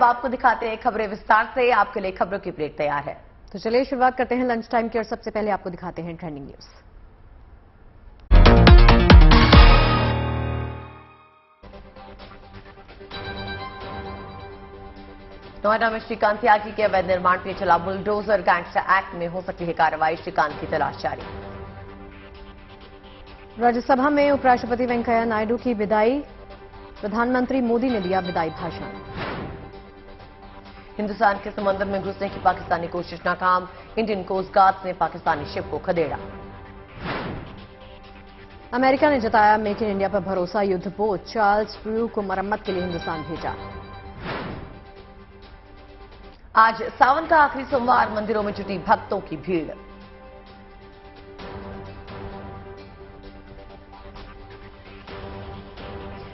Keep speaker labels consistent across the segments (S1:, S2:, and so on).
S1: अब आपको दिखाते हैं खबरें विस्तार से। आपके लिए खबरों की ब्रेक तैयार है,
S2: तो चलिए शुरुआत करते हैं लंच टाइम की और सबसे पहले आपको दिखाते हैं ट्रेंडिंग न्यूज।
S1: नोएडा में श्रीकांत त्यागी के अवैध निर्माण पे चला बुलडोजर, गैंगस्टर एक्ट में हो सकती है कार्रवाई, श्रीकांत की तलाश जारी।
S2: राज्यसभा में उपराष्ट्रपति वेंकैया नायडू की विदाई, प्रधानमंत्री मोदी ने दिया विदाई भाषण।
S1: हिंदुस्तान के समंदर में घुसने की पाकिस्तानी कोशिश नाकाम, इंडियन कोस्ट गार्ड ने पाकिस्तानी शिप को खदेड़ा।
S2: अमेरिका ने जताया मेक इन इंडिया पर भरोसा, युद्धपोत चार्ल्स ब्रू को मरम्मत के लिए हिंदुस्तान भेजा।
S1: आज सावन का आखिरी सोमवार, मंदिरों में जुटी भक्तों की भीड़।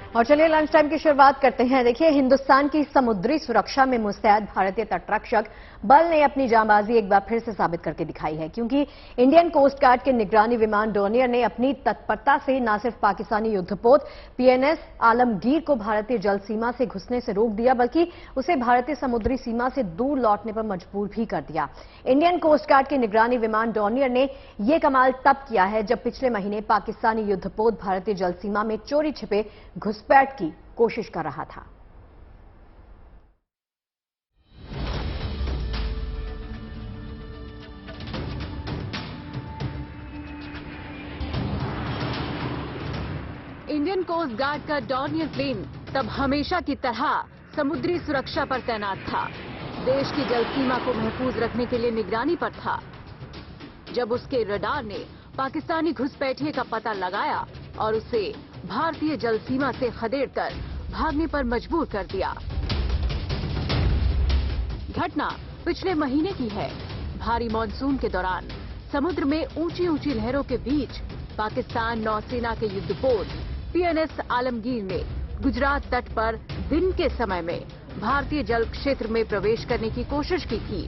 S2: और चलिए लंच टाइम की शुरुआत करते हैं। देखिए, हिंदुस्तान की समुद्री सुरक्षा में मुस्तैद भारतीय तटरक्षक बल ने अपनी जांबाजी एक बार फिर से साबित करके दिखाई है, क्योंकि इंडियन कोस्ट गार्ड के निगरानी विमान डॉर्नियर ने अपनी तत्परता से न सिर्फ पाकिस्तानी युद्धपोत पीएनएस आलमगीर को भारतीय जल सीमा से घुसने से रोक दिया, बल्कि उसे भारतीय समुद्री सीमा से दूर लौटने पर मजबूर भी कर दिया। इंडियन कोस्ट गार्ड के निगरानी विमान डॉर्नियर ने यह कमाल तब किया है जब पिछले महीने पाकिस्तानी युद्धपोत भारतीय जल सीमा में चोरी छिपे घुसपैठ की कोशिश कर रहा था।
S3: इंडियन कोस्ट गार्ड का डॉर्नियर प्लेन तब हमेशा की तरह समुद्री सुरक्षा पर तैनात था, देश की जल सीमा को महफूज रखने के लिए निगरानी पर था। जब उसके रडार ने पाकिस्तानी घुसपैठिए का पता लगाया और उसे भारतीय जल सीमा से खदेड़कर भागने पर मजबूर कर दिया। घटना पिछले महीने की है। भारी मानसून के दौरान समुद्र में ऊंची ऊंची लहरों के बीच पाकिस्तान नौसेना के युद्धपोत पीएनएस आलमगीर ने गुजरात तट पर दिन के समय में भारतीय जल क्षेत्र में प्रवेश करने की कोशिश की थी,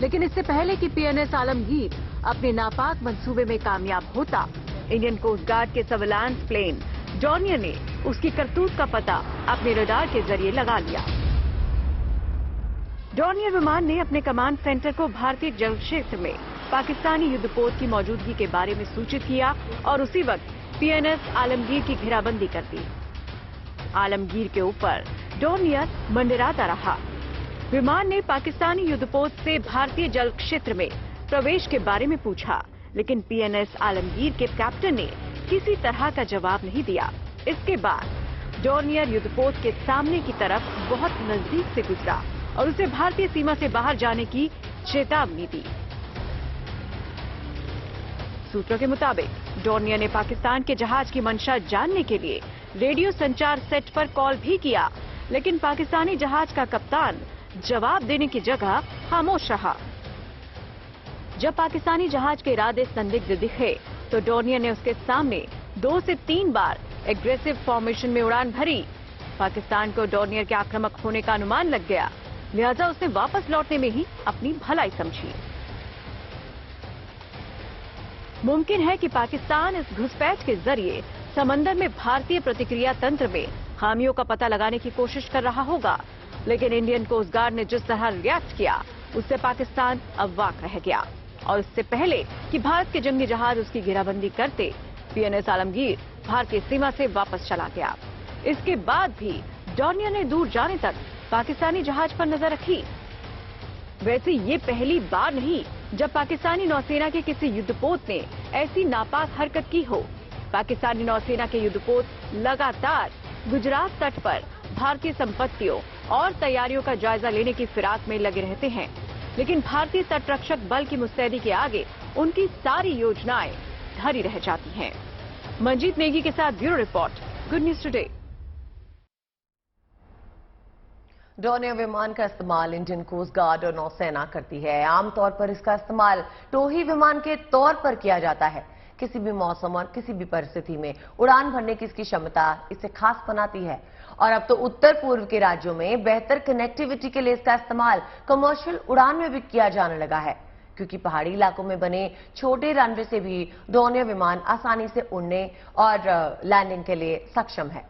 S3: लेकिन इससे पहले कि पीएनएस आलमगीर अपने नापाक मंसूबे में कामयाब होता, इंडियन कोस्ट गार्ड के सर्विलांस प्लेन डॉर्नियर ने उसकी करतूत का पता अपने रडार के जरिए लगा लिया। डॉर्नियर विमान ने अपने कमांड सेंटर को भारतीय जल क्षेत्र में पाकिस्तानी युद्धपोत की मौजूदगी के बारे में सूचित किया और उसी वक्त पीएनएस आलमगीर की घेराबंदी कर दी। आलमगीर के ऊपर डॉर्नियर मंडराता रहा। विमान ने पाकिस्तानी युद्धपोत से भारतीय जल क्षेत्र में प्रवेश के बारे में पूछा, लेकिन पीएनएस आलमगीर के कैप्टन ने किसी तरह का जवाब नहीं दिया। इसके बाद डॉर्नियर युद्धपोत के सामने की तरफ बहुत नजदीक से गुजरा और उसे भारतीय सीमा से बाहर जाने की चेतावनी दी। सूत्रों के मुताबिक डॉर्नियर ने पाकिस्तान के जहाज की मंशा जानने के लिए रेडियो संचार सेट पर कॉल भी किया, लेकिन पाकिस्तानी जहाज का कप्तान जवाब देने की जगह खामोश रहा। जब पाकिस्तानी जहाज के इरादे संदिग्ध दिखे तो डॉर्नियर ने उसके सामने 2 से 3 बार एग्रेसिव फॉर्मेशन में उड़ान भरी। पाकिस्तान को डॉर्नियर के आक्रामक होने का अनुमान लग गया, लिहाजा उसने वापस लौटने में ही अपनी भलाई समझी। मुमकिन है कि पाकिस्तान इस घुसपैठ के जरिए समंदर में भारतीय प्रतिक्रिया तंत्र में खामियों का पता लगाने की कोशिश कर रहा होगा, लेकिन इंडियन कोस्ट गार्ड ने जिस तरह रिएक्ट किया उससे पाकिस्तान अवाक रह गया। और इससे पहले कि भारत के जंगी जहाज उसकी घेराबंदी करते, पीएनएस आलमगीर भारतीय सीमा से वापस चला गया। इसके बाद भी डॉर्नियर ने दूर जाने तक पाकिस्तानी जहाज पर नजर रखी। वैसे ये पहली बार नहीं जब पाकिस्तानी नौसेना के किसी युद्धपोत ने ऐसी नापाक हरकत की हो। पाकिस्तानी नौसेना के युद्धपोत लगातार गुजरात तट पर भारतीय संपत्तियों और तैयारियों का जायजा लेने की फिराक में लगे रहते हैं, लेकिन भारतीय तटरक्षक बल की मुस्तैदी के आगे उनकी सारी योजनाएं धरी रह जाती हैं। मंजीत नेगी के साथ bureau report, good news today.
S1: Dornier विमान का इस्तेमाल इंडियन कोस्ट गार्ड और नौसेना करती है। आमतौर पर इसका इस्तेमाल टोही विमान के तौर पर किया जाता है। किसी भी मौसम और किसी भी परिस्थिति में उड़ान भरने की इसकी क्षमता इसे खास बनाती है। और अब तो उत्तर पूर्व के राज्यों में बेहतर कनेक्टिविटी के लिए इसका इस्तेमाल कमर्शियल उड़ान में भी किया जाने लगा है, क्योंकि पहाड़ी इलाकों में बने छोटे रनवे से भी डॉर्नियर विमान आसानी से उड़ने और लैंडिंग के लिए सक्षम है।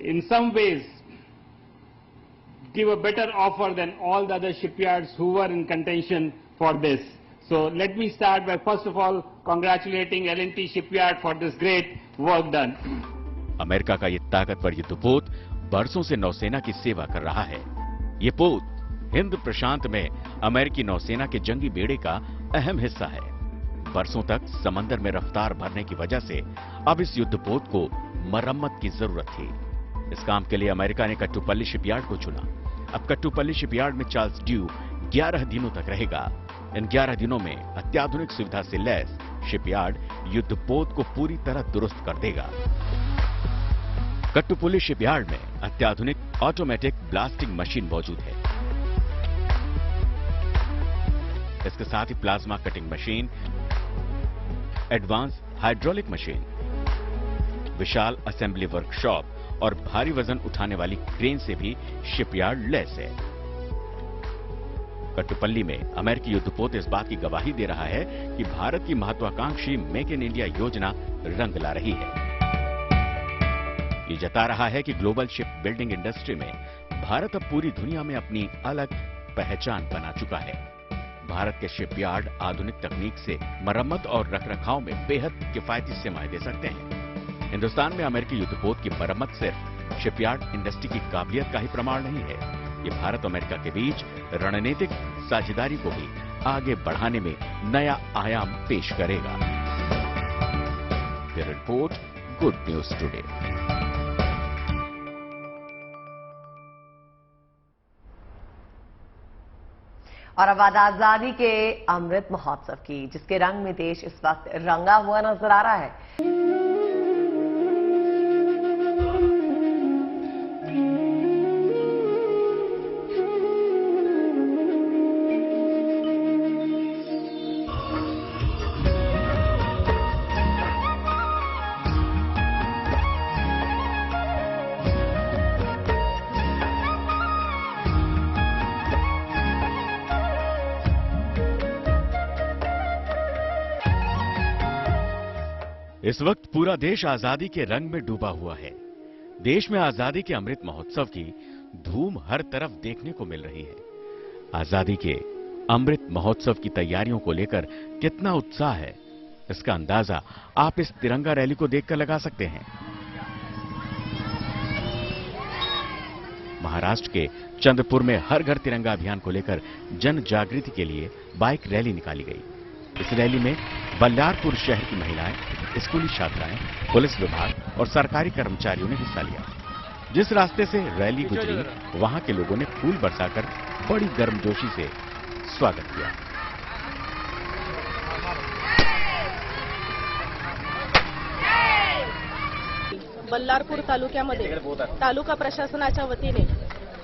S4: in some ways give a better offer than all the other shipyards who were in contention for this. So let me start by first of all congratulating L&T Shipyard for this great work done.
S5: America का ये ताकतवर युद्धपोत बरसों से नौसेना की सेवा कर रहा है। ये पोत हिंद प्रशांत में अमेरिकी नौसेना के जंगी बेड़े का अहम हिस्सा है। बरसों तक समंदर में रफ्तार भरने की वजह से अब इस युद्धपोत को मरम्मत की जरूरत थी। इस काम के लिए अमेरिका ने कट्टुपल्ली शिपयार्ड को चुना। अब कट्टुपल्ली शिपयार्ड में चार्ल्स ड्यू 11 दिनों तक रहेगा। इन 11 दिनों में अत्याधुनिक सुविधा से लैस शिपयार्ड युद्धपोत को पूरी तरह दुरुस्त कर देगा। कट्टुपल्ली शिपयार्ड में अत्याधुनिक ऑटोमेटिक ब्लास्टिंग मशीन मौजूद है। इसके साथ ही plasma cutting machine, advance hydraulic machine, विशाल असेंबली वर्कशॉप और भारी वजन उठाने वाली क्रेन से भी शिपयार्ड लैस है। कट्टुपल्ली में अमेरिकी युद्धपोत इस बात की गवाही दे रहा है कि भारत की महत्वाकांक्षी मेक इन इंडिया योजना रंग ला रही है। ये जता रहा है कि ग्लोबल शिप बिल्डिंग इंडस्ट्री में भारत अब पूरी दुनिया में अपनी अलग पहचान बना चुका है। भारत के शिपयार्ड आधुनिक तकनीक से मरम्मत और रखरखाव में बेहद किफायती सेवाएं दे सकते हैं। हिंदुस्तान में अमेरिकी युद्धपोत की मरम्मत सिर्फ शिपयार्ड इंडस्ट्री की काबिलियत का ही प्रमाण नहीं है, ये भारत अमेरिका के बीच रणनीतिक साझेदारी को भी आगे बढ़ाने में नया आयाम पेश करेगा। Bureau report, good news today.
S1: और अब बात आजादी के अमृत महोत्सव की, जिसके रंग में देश इस वक्त रंगा हुआ नजर आ रहा है।
S5: इस वक्त पूरा देश आजादी के रंग में डूबा हुआ है। देश में आजादी के अमृत महोत्सव की धूम हर तरफ देखने को मिल रही है। आजादी के अमृत महोत्सव की तैयारियों को लेकर कितना उत्साह है, इसका अंदाजा आप इस तिरंगा रैली को देखकर लगा सकते हैं। महाराष्ट्र के चंद्रपुर में हर घर तिरंगा अभियान को लेकर जन जागृति के लिए बाइक रैली निकाली गई। इस रैली में बल्लारपुर शहर की महिलाएं, स्कूली छात्राएं, पुलिस विभाग और सरकारी कर्मचारियों ने हिस्सा लिया। जिस रास्ते से रैली गुजरी, वहां के लोगों ने फूल बरसाकर बड़ी गर्मजोशी से स्वागत किया।
S6: बल्लारपूर तालुक्यामध्ये तालुका प्रशासनाच्या वतीने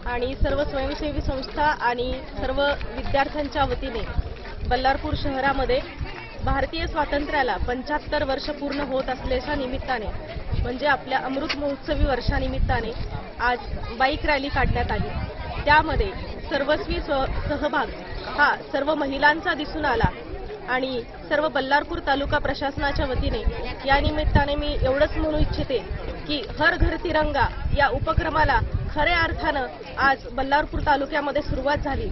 S6: आणि सर्व स्वयंसेवी संस्था आणि सर्व विद्यार्थ्यांच्या वतीने बल्लारपूर शहरामध्ये भारतीय स्वातंत्र्याला 75 वर्ष पूर्ण होत असल्याच्या निमित्ताने, म्हणजे आपल्या अमृत महोत्सवी वर्षानिमित्ताने आज बाईक रॅली काढण्यात आली। त्यामध्ये सर्वस्वी सहभाग हा सर्व महिलांचा दिसून आला आणि सर्व बल्लारपूर तालुका प्रशासनाच्या वतीने या निमित्ताने मी एवढंच म्हणू इच्छिते की हर घर तिरंगा या उपक्रमाला खऱ्या अर्थानं आज बल्लारपूर तालुक्यामध्ये सुरुवात झाली।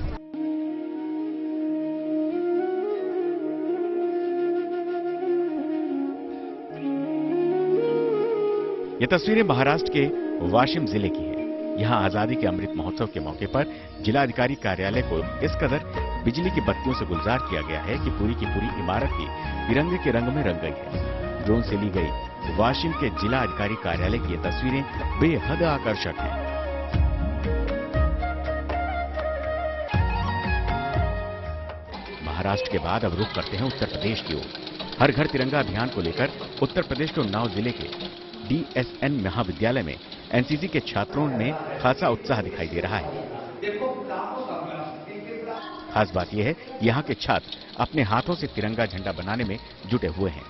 S5: ये तस्वीरें महाराष्ट्र के वाशिम जिले की है। यहाँ आजादी के अमृत महोत्सव के मौके पर जिलाधिकारी कार्यालय को इस कदर बिजली की बत्तियों से गुलजार किया गया है कि पूरी की पूरी इमारत ही तिरंगे के रंग में रंग गई है। ड्रोन से ली गई वाशिम के जिला अधिकारी कार्यालय की ये तस्वीरें बेहद आकर्षक हैं। महाराष्ट्र के बाद अब रुख करते हैं उत्तर प्रदेश की ओर। हर घर तिरंगा अभियान को लेकर उत्तर प्रदेश के उन्नाव जिले के DSN महाविद्यालय में एनसीसी के छात्रों में खासा उत्साह दिखाई दे रहा है। खास बात यह है कि यहाँ के छात्र अपने हाथों से तिरंगा झंडा बनाने में जुटे हुए हैं।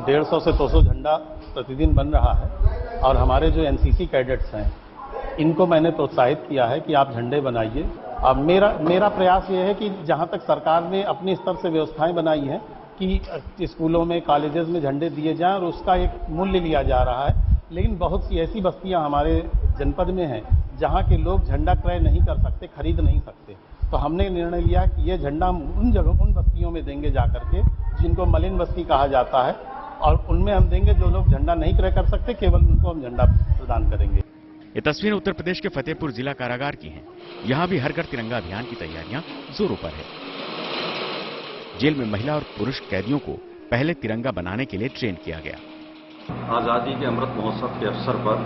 S7: 150 से 200 झंडा प्रतिदिन बन रहा है और हमारे जो एनसीसी कैडेट्स हैं इनको मैंने प्रोत्साहित किया है कि आप झंडे बनाइए। अब मेरा प्रयास ये है कि जहाँ तक सरकार ने अपने स्तर से व्यवस्थाएं बनाई हैं कि स्कूलों में, कॉलेजेस में झंडे दिए जाएं और उसका एक मूल्य लिया जा रहा है लेकिन बहुत सी ऐसी बस्तियां हमारे जनपद में हैं जहां के लोग झंडा क्रय नहीं कर सकते, खरीद नहीं सकते। तो हमने निर्णय लिया कि ये झंडा उन जगह, उन बस्तियों में देंगे जाकर के जिनको मलिन बस्ती कहा जाता है, और उनमें हम देंगे जो लोग झंडा नहीं क्रय कर सकते, केवल उनको हम झंडा प्रदान करेंगे।
S5: ये तस्वीर उत्तर प्रदेश के फतेहपुर जिला कारागार की है। यहाँ भी हर घर तिरंगा अभियान की तैयारियां जोरों पर है। जेल में महिला और पुरुष कैदियों को पहले तिरंगा बनाने के लिए ट्रेन किया गया।
S8: आजादी के अमृत महोत्सव के अवसर पर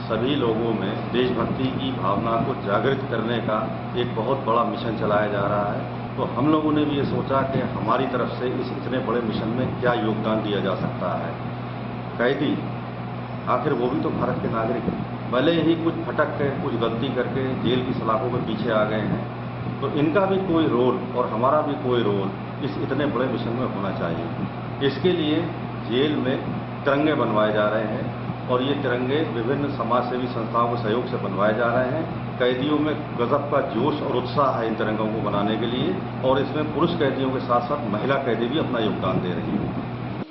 S8: सभी लोगों में देशभक्ति की भावना को जागृत करने का एक बहुत बड़ा मिशन चलाया जा रहा है। तो हम लोगों ने भी ये सोचा कि हमारी तरफ से इस इतने बड़े मिशन में क्या योगदान दिया जा सकता है। कैदी आखिर वो भी तो भारत के नागरिक हैं, भले ही कुछ भटक के, कुछ गलती करके जेल की सलाखों के पीछे आ गए हैं, तो इनका भी कोई रोल और हमारा भी कोई रोल इस इतने बड़े मिशन में होना चाहिए। इसके लिए जेल में तिरंगे बनवाए जा रहे हैं और ये तिरंगे विभिन्न समाजसेवी संस्थाओं के सहयोग से बनवाए जा रहे हैं। कैदियों में गजब का जोश और उत्साह है इन तिरंगों को बनाने के लिए, और इसमें पुरुष कैदियों के साथ साथ महिला कैदी भी अपना योगदान दे रही हैं।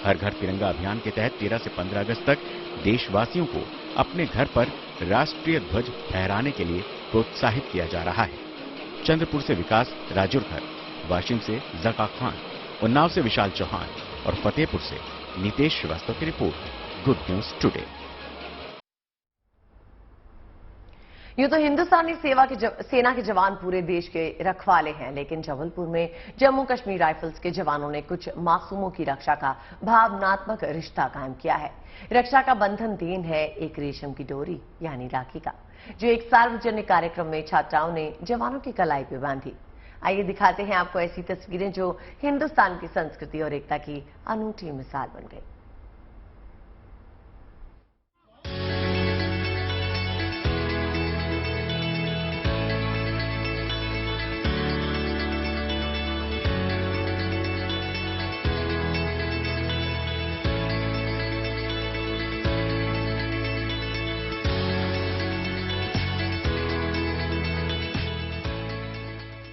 S5: हर घर तिरंगा अभियान के तहत 13 से 15 अगस्त तक देशवासियों को अपने घर पर राष्ट्रीय ध्वज फहराने के लिए प्रोत्साहित किया जा रहा है। चंद्रपुर से विकास राजुरकर, वाशिम से जका खान, उन्नाव से विशाल चौहान और फतेहपुर से नीतेश श्रीवास्तव की रिपोर्ट, गुड न्यूज टुडे।
S1: यूं तो हिंदुस्तानी सेना के जवान पूरे देश के रखवाले हैं, लेकिन जबलपुर में जम्मू कश्मीर राइफल्स के जवानों ने कुछ मासूमों की रक्षा का भावनात्मक रिश्ता कायम किया है। रक्षा का बंधन देन है एक रेशम की डोरी यानी राखी का, जो एक सार्वजनिक कार्यक्रम में छात्राओं ने जवानों की कलाई पे बांधी। आइए दिखाते हैं आपको ऐसी तस्वीरें जो हिंदुस्तान की संस्कृति और एकता की अनूठी मिसाल बन गई।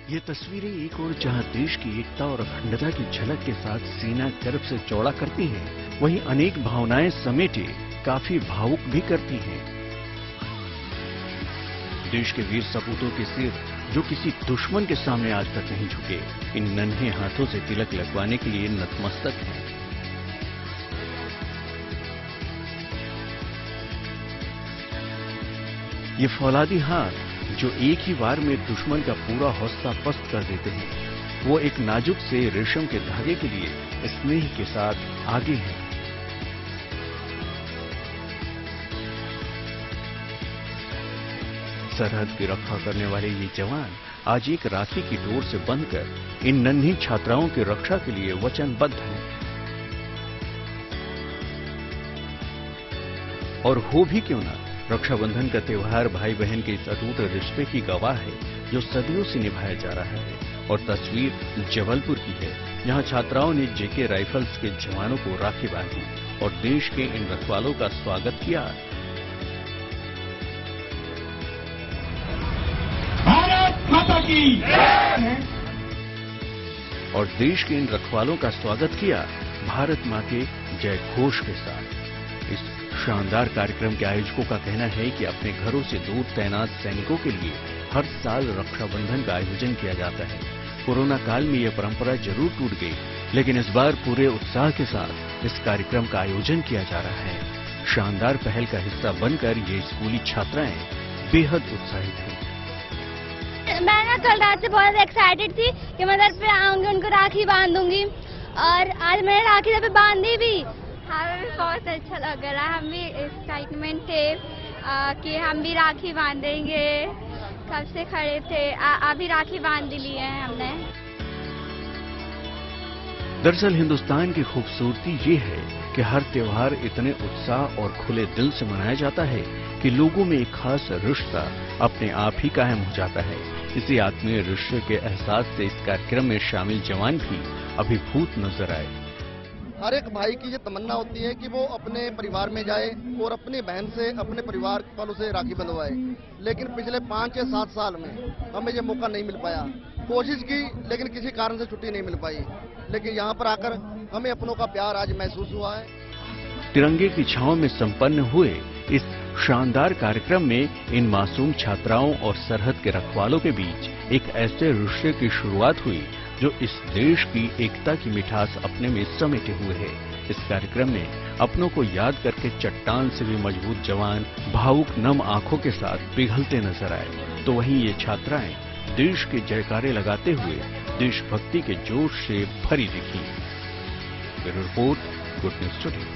S9: ये तस्वीरें एक और जहां देश की एकता और अखंडता की झलक के साथ सीना गर्व से चौड़ा करती हैं, वहीं अनेक भावनाएं समेटे काफी भावुक भी करती हैं। देश के वीर सपूतों के सिर जो किसी दुश्मन के सामने आज तक नहीं झुके, इन नन्हे हाथों से तिलक लगवाने के लिए नतमस्तक हैं। ये फौलादी हाथ जो एक ही बार में दुश्मन का पूरा हौसला पस्त कर देते हैं, वो एक नाजुक से रेशम के धागे के लिए स्नेह के साथ आगे हैं। सरहद की रक्षा करने वाले ये जवान आज एक राखी की डोर से बंधकर इन नन्ही छात्राओं की रक्षा के लिए वचनबद्ध हैं। और हो भी क्यों ना, रक्षाबंधन का त्योहार भाई बहन के इस अटूट रिश्ते की गवाह है जो सदियों से निभाया जा रहा है। और तस्वीर जबलपुर की है, जहां छात्राओं ने जेके राइफल्स के जवानों को राखी बांधी और देश के इन रखवालों का स्वागत किया।
S4: भारत माता की जय।
S9: और देश के इन रखवालों का स्वागत किया भारत मां के जय घोष के साथ। इस शानदार कार्यक्रम के आयोजकों का कहना है कि अपने घरों से दूर तैनात सैनिकों के लिए हर साल रक्षाबंधन का आयोजन किया जाता है। कोरोना काल में यह परंपरा जरूर टूट गई, लेकिन इस बार पूरे उत्साह के साथ इस कार्यक्रम का आयोजन किया जा रहा है। शानदार पहल का हिस्सा बनकर ये स्कूली छात्राएं बेहद उत्साहित हैं।
S10: मैं ना कल रात से बहुत एक्साइटेड थी कि मैं घर पे आऊंगी, उनको राखी बांधूंगी, और आज मैंने राखी पे बांधी भी। हमें भी बहुत अच्छा लग रहा है, हम भी एक्साइटमेंट थे कि हम भी राखी बांधेंगे। कब से खड़े थे, अभी राखी बांध ली है हमने।
S9: दरअसल हिंदुस्तान की खूबसूरती ये है कि हर त्योहार इतने उत्साह और खुले दिल से मनाया जाता है कि लोगों में एक खास रिश्ता अपने आप ही कायम हो जाता है। इसी आत्मीय रिश्ते के एहसास से इस कार्यक्रम में शामिल जवान भी अभिभूत नजर आए।
S11: हर एक भाई की ये तमन्ना होती है कि वो अपने परिवार में जाए और अपनी बहन से, अपने परिवार वालों से राखी बंधवाए, लेकिन पिछले 5 या 7 साल में हमें ये मौका नहीं मिल पाया। कोशिश की लेकिन किसी कारण से छुट्टी नहीं मिल पाई, लेकिन यहाँ पर आकर हमें अपनों का प्यार आज महसूस हुआ है।
S9: तिरंगे की छांव में संपन्न हुए इस शानदार कार्यक्रम में इन मासूम छात्राओं और सरहद के रखवालों के बीच एक ऐसे रिश्ते की शुरुआत हुई जो इस देश की एकता की मिठास अपने में समेटे हुए है। इस कार्यक्रम में अपनों को याद करके चट्टान से भी मजबूत जवान भावुक नम आंखों के साथ पिघलते नजर आए, तो वहीं ये छात्राएं देश के जयकारे लगाते हुए देशभक्ति के जोश से भरी दिखी। Bureau report, good news today.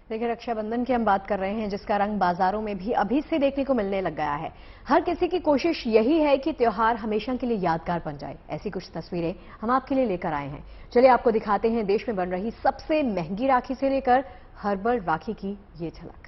S2: देखिए, रक्षाबंधन की हम बात कर रहे हैं जिसका रंग बाजारों में भी अभी से देखने को मिलने लग गया है। हर किसी की कोशिश यही है कि त्योहार हमेशा के लिए यादगार बन जाए। ऐसी कुछ तस्वीरें हम आपके लिए लेकर आए हैं। चलिए आपको दिखाते हैं देश में बन रही सबसे महंगी राखी से लेकर हर्बल राखी की ये झलक।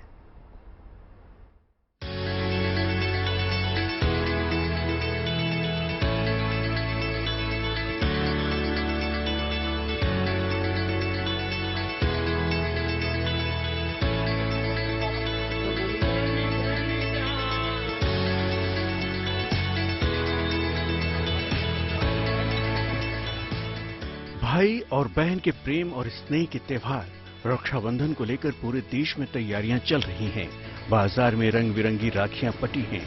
S9: भाई और बहन के प्रेम और स्नेह के त्योहार रक्षाबंधन को लेकर पूरे देश में तैयारियां चल रही हैं। बाजार में रंग बिरंगी राखियां पटी हैं।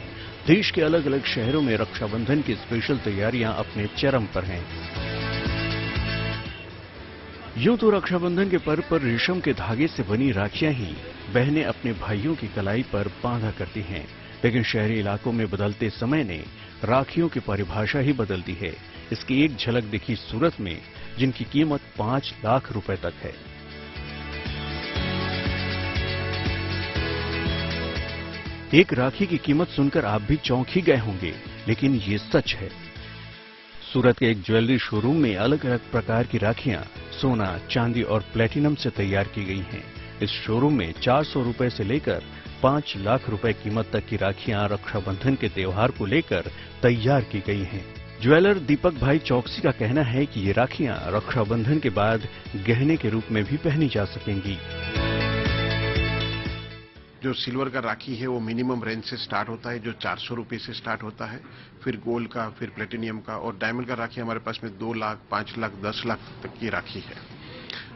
S9: देश के अलग अलग शहरों में रक्षाबंधन की स्पेशल तैयारियां अपने चरम पर हैं। यूं तो रक्षाबंधन के पर्व पर रेशम के धागे से बनी राखियां ही बहनें अपने भाइयों की कलाई पर बांधा करती हैं, लेकिन शहरी इलाकों में बदलते समय ने राखियों की परिभाषा ही बदल दी है। इसकी एक झलक दिखी सूरत में, जिनकी कीमत 5 लाख रुपए तक है। एक राखी की कीमत सुनकर आप भी चौंक ही गए होंगे, लेकिन ये सच है। सूरत के एक ज्वेलरी शोरूम में अलग अलग प्रकार की राखियां सोना, चांदी और प्लेटिनम से तैयार की गई हैं। इस शोरूम में 400 रुपए से लेकर 5 लाख रुपए कीमत तक की राखियां रक्षाबंधन के त्योहार को लेकर तैयार की गई हैं। ज्वेलर दीपक भाई चौकसी का कहना है कि ये राखियां रक्षाबंधन के बाद गहने के रूप में भी पहनी जा सकेंगी।
S12: जो सिल्वर का राखी है वो मिनिमम रेंज से स्टार्ट होता है, जो 400 रुपये से स्टार्ट होता है, फिर गोल्ड का, फिर प्लेटिनियम का, और डायमंड का राखी हमारे पास में 2 लाख, 5 लाख, 10 लाख तक की राखी है।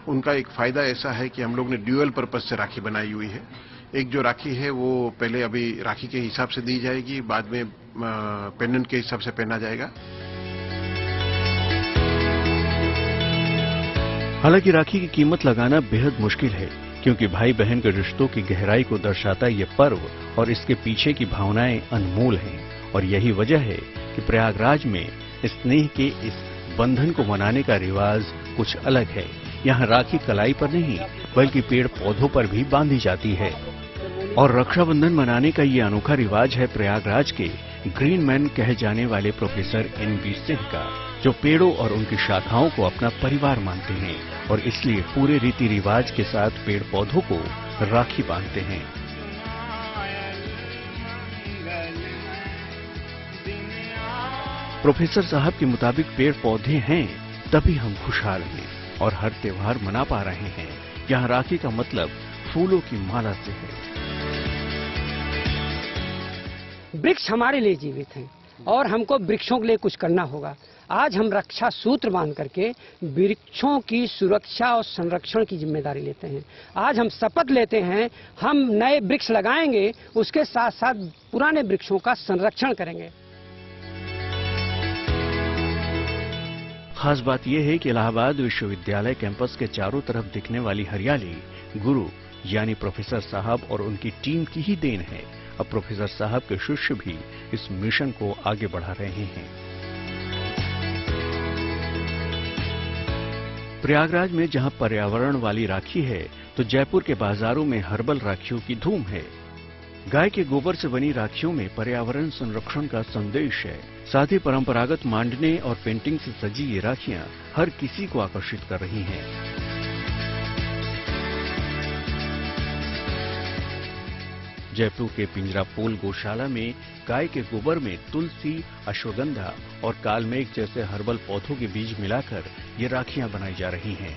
S12: उनका एक फायदा ऐसा है कि हम लोग ने ड्यूअल पर्पज से राखी बनाई हुई है। एक जो राखी है वो पहले अभी राखी के हिसाब से दी जाएगी, बाद में पेंडेंट के हिसाब से पहना जाएगा।
S9: हालांकि राखी की कीमत लगाना बेहद मुश्किल है, क्योंकि भाई बहन के रिश्तों की गहराई को दर्शाता ये पर्व और इसके पीछे की भावनाएं अनमोल हैं। और यही वजह है कि प्रयागराज में स्नेह के इस बंधन को मनाने का रिवाज कुछ अलग है। यहाँ राखी कलाई पर नहीं बल्कि पेड़ पौधों पर भी बांधी जाती है। और रक्षाबंधन मनाने का ये अनोखा रिवाज है प्रयागराज के ग्रीन मैन कहे जाने वाले प्रोफेसर NB सिंह का, जो पेड़ों और उनकी शाखाओं को अपना परिवार मानते हैं और इसलिए पूरे रीति रिवाज के साथ पेड़ पौधों को राखी बांधते हैं। प्रोफेसर साहब के मुताबिक पेड़ पौधे हैं तभी हम खुशहाल हैं और हर त्योहार मना पा रहे हैं। यहाँ राखी का मतलब फूलों की माला से है।
S13: वृक्ष हमारे लिए जीवित हैं और हमको वृक्षों के लिए कुछ करना होगा। आज हम रक्षा सूत्र बांध करके वृक्षों की सुरक्षा और संरक्षण की जिम्मेदारी लेते हैं। आज हम शपथ लेते हैं, हम नए वृक्ष लगाएंगे, उसके साथ साथ पुराने वृक्षों का संरक्षण करेंगे।
S9: खास बात यह है कि इलाहाबाद विश्वविद्यालय कैंपस के चारों तरफ दिखने वाली हरियाली गुरु यानी प्रोफेसर साहब और उनकी टीम की ही देन है। अब प्रोफेसर साहब के शिष्य भी इस मिशन को आगे बढ़ा रहे हैं। प्रयागराज में जहां पर्यावरण वाली राखी है, तो जयपुर के बाजारों में हर्बल राखियों की धूम है। गाय के गोबर से बनी राखियों में पर्यावरण संरक्षण का संदेश है। साथ ही परंपरागत मांडने और पेंटिंग से सजी ये राखियां हर किसी को आकर्षित कर रही हैं। जयपुर के पिंजरापोल गौशाला में गाय के गोबर में तुलसी, अश्वगंधा और कालमेघ जैसे हर्बल पौधों के बीज मिलाकर ये राखियां बनाई जा रही हैं।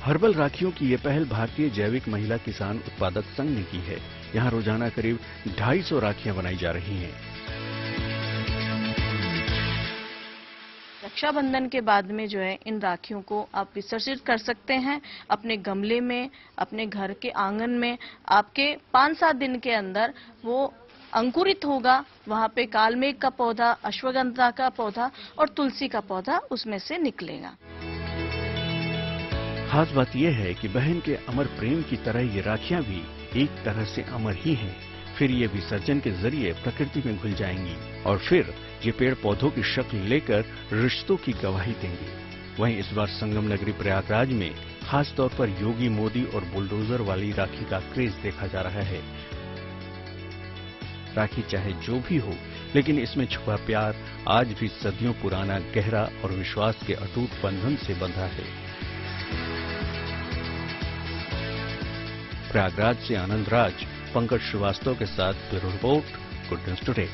S9: हर्बल राखियों की ये पहल भारतीय जैविक महिला किसान उत्पादक संघ ने की है। यहाँ रोजाना करीब 250 राखियां बनाई जा रही हैं।
S6: रक्षाबंधन के बाद में जो है इन राखियों को आप विसर्जित कर सकते हैं अपने गमले में, अपने घर के आंगन में। आपके 5-7 दिन के अंदर वो अंकुरित होगा। वहां पे कालमेघ का पौधा, अश्वगंधा का पौधा और तुलसी का पौधा उसमें से निकलेगा।
S9: खास बात यह है कि बहन के अमर प्रेम की तरह ये राखियां भी एक तरह से अमर ही हैं। फिर ये विसर्जन के जरिए प्रकृति में घुल जाएंगी और फिर ये पेड़ पौधों की शक्ल लेकर रिश्तों की गवाही देंगे। वहीं इस बार संगम नगरी प्रयागराज में खास तौर पर योगी मोदी और बुलडोजर वाली राखी का क्रेज देखा जा रहा है। राखी चाहे जो भी हो, लेकिन इसमें छुपा प्यार आज भी सदियों पुराना, गहरा और विश्वास के अटूट बंधन से बंधा है। प्रयागराज से आनंद राज, पंकज श्रीवास्तव के साथ bureau report, good news today.